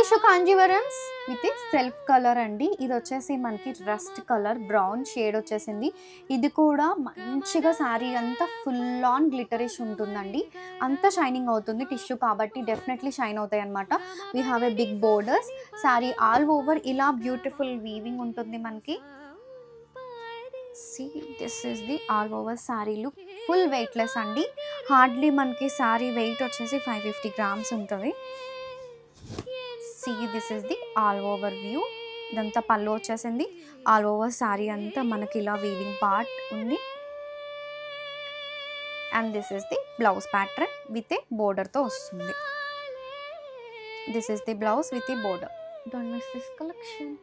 Tissue కాంజీవరమ్స్ with self colour అండి. ఇది వచ్చేసి మనకి రస్ట్ కలర్ బ్రౌన్ షేడ్ వచ్చేసింది. ఇది కూడా మంచిగా శారీ అంతా ఫుల్ ఆన్ గ్లిటరిష్ ఉంటుందండి. అంతా షైనింగ్ అవుతుంది. టిష్యూ కాబట్టి డెఫినెట్లీ షైన్ అవుతాయి అనమాట. We have a big borders. Sari all over ఇలా బ్యూటిఫుల్ వీవింగ్ ఉంటుంది మనకి. See, this is the all over saree look. Full weightless అండి. హార్డ్లీ మనకి శారీ వెయిట్ వచ్చేసి 550 grams ఉంటుంది. See, this is the all over view. ఇదంతా పళ్ళు వచ్చేసింది. ఆల్ ఓవర్ శారీ అంతా మనకి ఇలా వీవింగ్ పార్ట్ ఉంది. And this is the blouse pattern with a బోర్డర్తో వస్తుంది. This is the blouse with a border. Don't miss this collection.